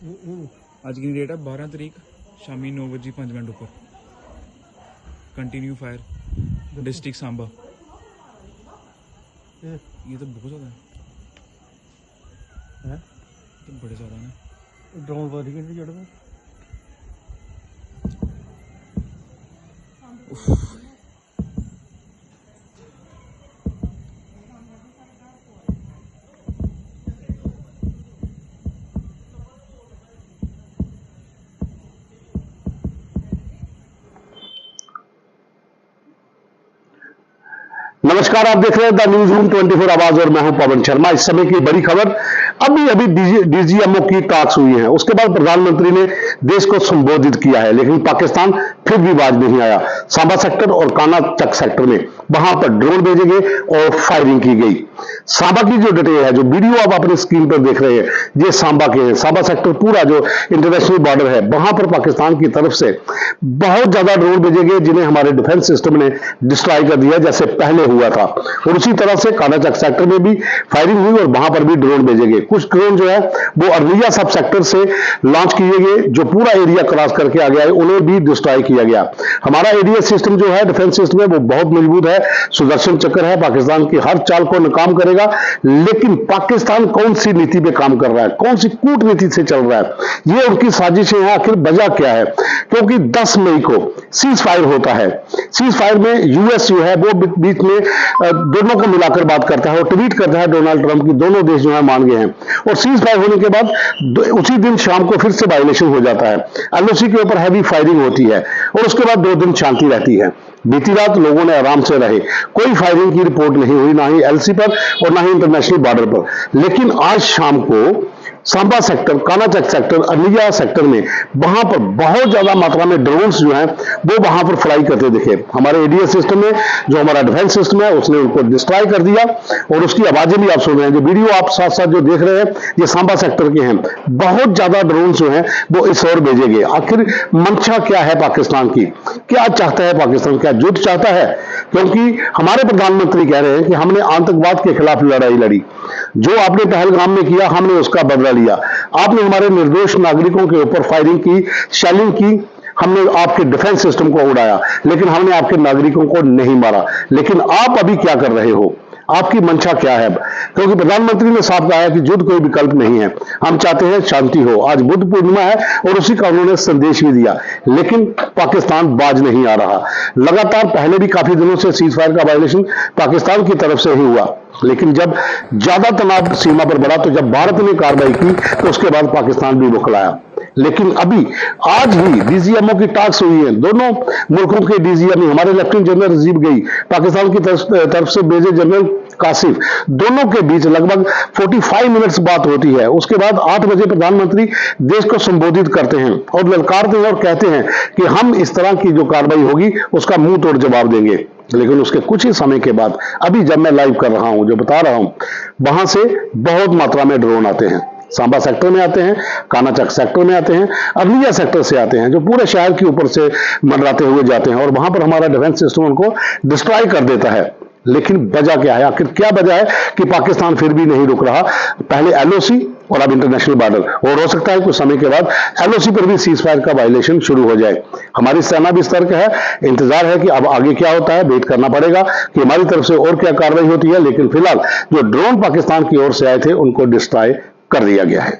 ਅੱਜ की डेट है 12 तरीक शामी 9:05 ऊपर कंटिन्यू फायर डिस्ट्रिक्ट सांबा। ये तो बहुत ज़्यादा है, तो बड़े ज़्यादा है। ड्रोन वाली कितनी जड़ में नमस्कार, आप देख रहे हैं द न्यूज रूम 24 आवाज और मैं हूं पवन शर्मा। इस समय की बड़ी खबर, अभी डीजीएमओ की टॉक्स हुई हैं, उसके बाद प्रधानमंत्री ने देश को संबोधित किया है, लेकिन पाकिस्तान फिर भी बाज नहीं आया। सांबा सेक्टर और काना चक सेक्टर में वहां पर ड्रोन भेजे गए और फायरिंग की गई। सांबा की जो डिटेल है, जो वीडियो आप अपने स्क्रीन पर देख रहे हैं, ये सांबा के हैं। सांबा सेक्टर पूरा जो इंटरनेशनल बॉर्डर है, वहां पर पाकिस्तान की तरफ से बहुत ज्यादा ड्रोन भेजे गए, जिन्हें हमारे डिफेंस सिस्टम ने डिस्ट्रॉय कर दिया जैसे पहले हुआ था। और उसी तरह से काना चक सेक्टर में भी फायरिंग हुई और वहां पर भी ड्रोन भेजे गए। कुछ ड्रोन जो है वो अरनिया सब सेक्टर से लॉन्च किए गए, जो पूरा एरिया क्रॉस करके आ गया है, उन्हें भी डिस्ट्रॉय किया गया। हमारा एरिया सिस्टम जो है, डिफेंस सिस्टम है, वो बहुत मजबूत है, सुदर्शन चक्र है, पाकिस्तान की हर चाल को नाकाम करेगा। लेकिन पाकिस्तान कौन सी नीति पे काम कर रहा है, कौन सी कूटनीति से चल रहा है, ये उनकी साजिशें हैं। आखिर वजह क्या है? क्योंकि 10 मई को सीज फायर होता है। सीज फायर में यूएस जो है वो बीच में दोनों को मिलाकर बात करता है और ट्वीट करता है डोनाल्ड ट्रंप की, दोनों देश जो है मान गए हैं। और सीज फायर होने के बाद उसी दिन शाम को फिर से वायलेशन हो जाता है, एलओसी के ऊपर हैवी फायरिंग होती है और उसके बाद 2 दिन शांति रहती है। बीती रात लोगों ने आराम से रहे, कोई फायरिंग की रिपोर्ट नहीं हुई, ना ही एलसी पर और ना ही इंटरनेशनल बॉर्डर पर। लेकिन आज शाम को सांबा सेक्टर, काना चक सेक्टर, अरनिया सेक्टर में वहां पर बहुत ज्यादा मात्रा में ड्रोन्स जो हैं वो वहां पर फ्लाई करते दिखे। हमारे एडीएस सिस्टम में जो हमारा डिफेंस सिस्टम है, उसने उनको डिस्ट्रॉय कर दिया और उसकी आवाजें भी आप सुन रहे हैं। जो वीडियो आप साथ साथ जो देख रहे हैं, ये सांबा सेक्टर के हैं। बहुत ज्यादा ड्रोन जो हैं वो इस ओर भेजे गए। आखिर मंशा क्या है पाकिस्तान की? क्या चाहता है पाकिस्तान? क्या युद्ध चाहता है? क्योंकि हमारे प्रधानमंत्री कह रहे हैं कि हमने आतंकवाद के खिलाफ लड़ाई लड़ी, जो आपने पहलगाम में किया हमने उसका बदला लिया। आपने हमारे निर्दोष नागरिकों के ऊपर फायरिंग की, शेलिंग की, हमने आपके डिफेंस सिस्टम को उड़ाया, लेकिन हमने आपके नागरिकों को नहीं मारा। लेकिन आप अभी क्या कर रहे हो? आपकी मंशा क्या है? क्योंकि प्रधानमंत्री ने साफ कहा है कि युद्ध कोई विकल्प नहीं है, हम चाहते हैं शांति हो। आज बुद्ध पूर्णिमा है और उसी का उन्होंने संदेश भी दिया, लेकिन पाकिस्तान बाज नहीं आ रहा। लगातार पहले भी काफी दिनों से सीज फायर का वायलेशन पाकिस्तान की तरफ से ही हुआ, लेकिन जब ज्यादा तनाव सीमा पर बढ़ा, तो जब भारत ने कार्रवाई की, तो उसके बाद पाकिस्तान भी बौखलाया। लेकिन अभी आज ही डीजीएमओ की टॉक्स हुई है, दोनों मुल्कों के डीजीएम, हमारे लेफ्टिनेंट जनरल रजीब गई, पाकिस्तान की तरफ से मेजर जनरल कासिफ, दोनों के बीच लगभग 45 मिनट्स बात होती है। उसके बाद 8 बजे प्रधानमंत्री देश को संबोधित करते हैं और ललकारते हैं और कहते हैं कि हम इस तरह की जो कार्रवाई होगी उसका मुंह तोड़ जवाब देंगे। लेकिन उसके कुछ ही समय के बाद, अभी जब मैं लाइव कर रहा हूं, जो बता रहा हूं, वहां से बहुत मात्रा में ड्रोन आते हैं। सांबा सेक्टर में आते हैं, काना चक सेक्टर में आते हैं, अरनिया सेक्टर से आते हैं, जो पूरे शहर के ऊपर से मंडराते हुए जाते हैं और वहां पर हमारा डिफेंस सिस्टम उनको डिस्ट्रॉय कर देता है। लेकिन वजह क्या है? आखिर क्या वजह है कि पाकिस्तान फिर भी नहीं रुक रहा? पहले एलओसी और अब इंटरनेशनल बॉर्डर, और हो सकता है कुछ समय के बाद एलओसी पर भी सीज फायर का वायलेशन शुरू हो जाए। हमारी सेना भी सतर्क है, इंतजार है कि अब आगे क्या होता है। वेट करना पड़ेगा कि हमारी तरफ से और क्या कार्रवाई होती है। लेकिन फिलहाल जो ड्रोन पाकिस्तान की ओर से आए थे, उनको डिस्ट्रॉय कर दिया गया है।